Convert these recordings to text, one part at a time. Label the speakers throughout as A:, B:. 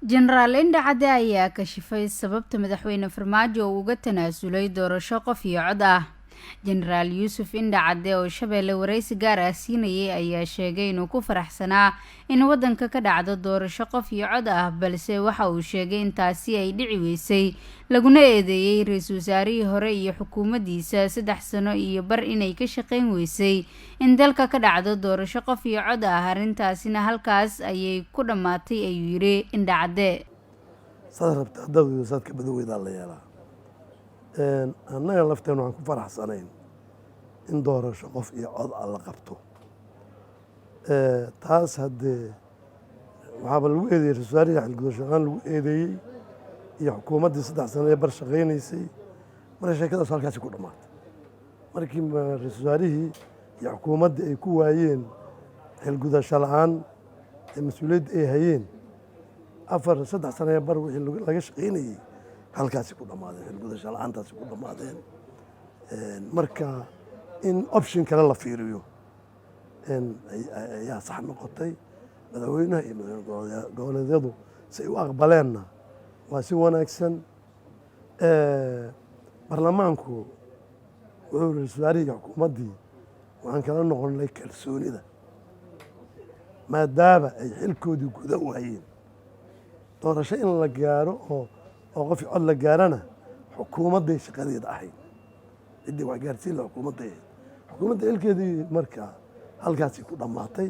A: jenaraal indha cadde ayaa kashifay sababta madaxweyne farmaajo uu uga tanaasulay doorasho qof iyo cod ah. jenaraal yuusuf indha cadde oo shabeelle waraysi gaar ah siinayay ayaa sheegay inuu ku faraxsanaa in waddanka ka dhacdo doorasho qof iyo cod ah, balse waxa uu sheegay in taasi ay dhici weysay, laguna eedeeyey ra-iisul wasaarihii hore iyo xukuumaddiisa 3 sano iyo bar inay ka shaqayn weysay in dalka ka dhacdo doorasho qof iyo cod ah. arrintaasina halkaas ayay ku dhammaatay ayuu yidhi indha cadde.
B: sadarabta hadawda sadka badaweyda la yeelaa annaga lafteena waxaan ku faraxsanayn in doorasho qof iyo cod la qabto. taas haddee waxaaba lagu eedeeyey ra-iisul wasaarihii xilgudasho-aan lagu eedeeyey iyo xukuumaddii 3 sano ee bar shaqaynaysay. marka sheekadaas halkaasi ku dhammaatay markii ra-iisul wasaarihii iyo xukuumaddii ay ku waayeen xilgudasho la-aan ee mas-uuliyadda ay hayeen 3 sano ee bar wixii laga shaqaynayey halkaasi ku dhammaadeen, xilgudasho la-aantaasi ku dhammaadeen. marka in option kale la fiiriyo ayaa sax noqotay. madaxweynaha iyo madaxweyne goboleedyadu si ay u aqbaleenna waa si wanaagsan. baarlamaanku wuxuu ra-iisul wasaarihii xukuumaddii waxaan kala noqonnay kalsoonida maadaama ay xilkoodii guda waayeen. doorasho in la gaaro oo qof cod la gaarana xukuumadday shaqadeeda ahayd, ciddii wax gaarsiin la xukuumadday ahayd. xukuumadda xilkeedii marka halkaasi ku dhammaatay.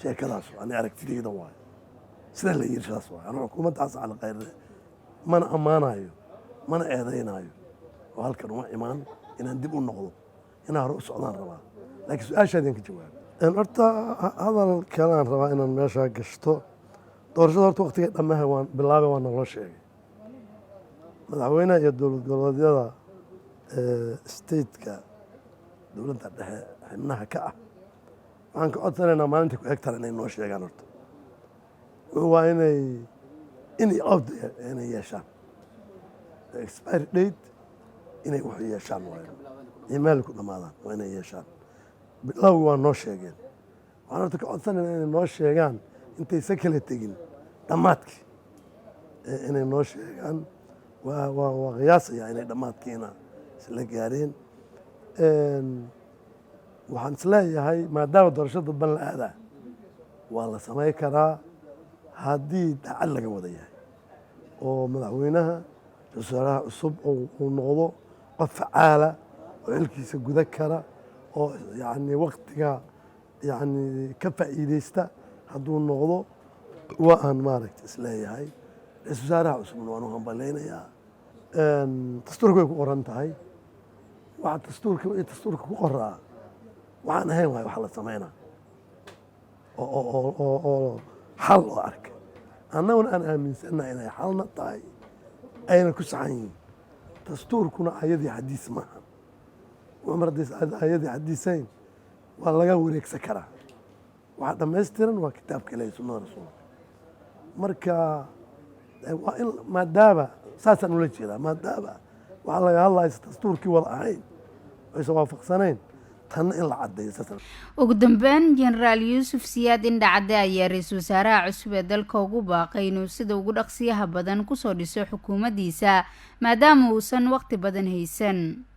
B: sheekadaas ani aragtidayda waayo, sida la yiri saas waayo. anu xukuumaddaas cala khayre mana ammaanayo mana eedaynayo oo halkan uma imaan inaan dib u noqdo, inaan hore u socdaan rabaa. laakiin su-aashaadaan ka jawaabo horta hadal kalaan rabaa inaan meeshaa gashto. doorashada horta waqtiga dhammaha waan bilaabay waa naloo sheegay. madaxweynaha iyo dowlad goboleedyada stateka dowladda dhexe xibnaha ka ah waxaan ka codsanaynaa maalinta ku egtana inay noo sheegaan. horta waa inay out inay yeeshaan expire date, inay wax yeeshaan waayo iyo meel ku dhammaadaan waa inay yeeshaan. bilowgi waa noo sheegeen. waxaan horta ka codsanaynaa inay noo sheegaan intaysa kala tegin dhammaadkii inay noo sheegaan. waa qiyaasaya inay dhammaadkiina isla gaareen. waxaan isleeyahay maadaama doorasho dadban la aadaa waa la samayn karaa haddii daacad laga wada yahay oo madaxweynaha ra-iisul wasaaraha cusub uu noqdo qof facaala oo xilkiisa guda kara oo yacni waqtiga yacni ka faa'iideysta hadduu noqdo waa aan maaragta isleeyahay. ra-iisul wasaaraha cusubna waan u hambalaynayaa. dastuurka way ku qoran tahay. waxa dastuurka ku qoraa waxaan ahayn waay wax la samaynaa oo xal oo arkay. annaguna aan aaminsannahay inay xalna tahay ayna ku saxan yihiin. dastuurkuna ayadii xadiis maaha. mar haddays ayadii xadiisayn waa laga wareegsan karaa. waxa dhammaystiran waa kitaabka ilaahay sunnada rasuulka. marka waa in maadaama saasaan ula jeedaa, maadaama waxaa laga hadlaysa dastuurkii wada ahayn aysan waafaqsanayn tanna in la caddeeyo.
A: ugu dambeyn jenaraal yuusuf siyaad indha cadde ayaa ra-iisul wasaaraha cusub ee dalka ugu baaqay inuu sida ugu dhaqsiyaha badan kusoo dhiso xukuumaddiisa maadaama uusan waqti badan haysan.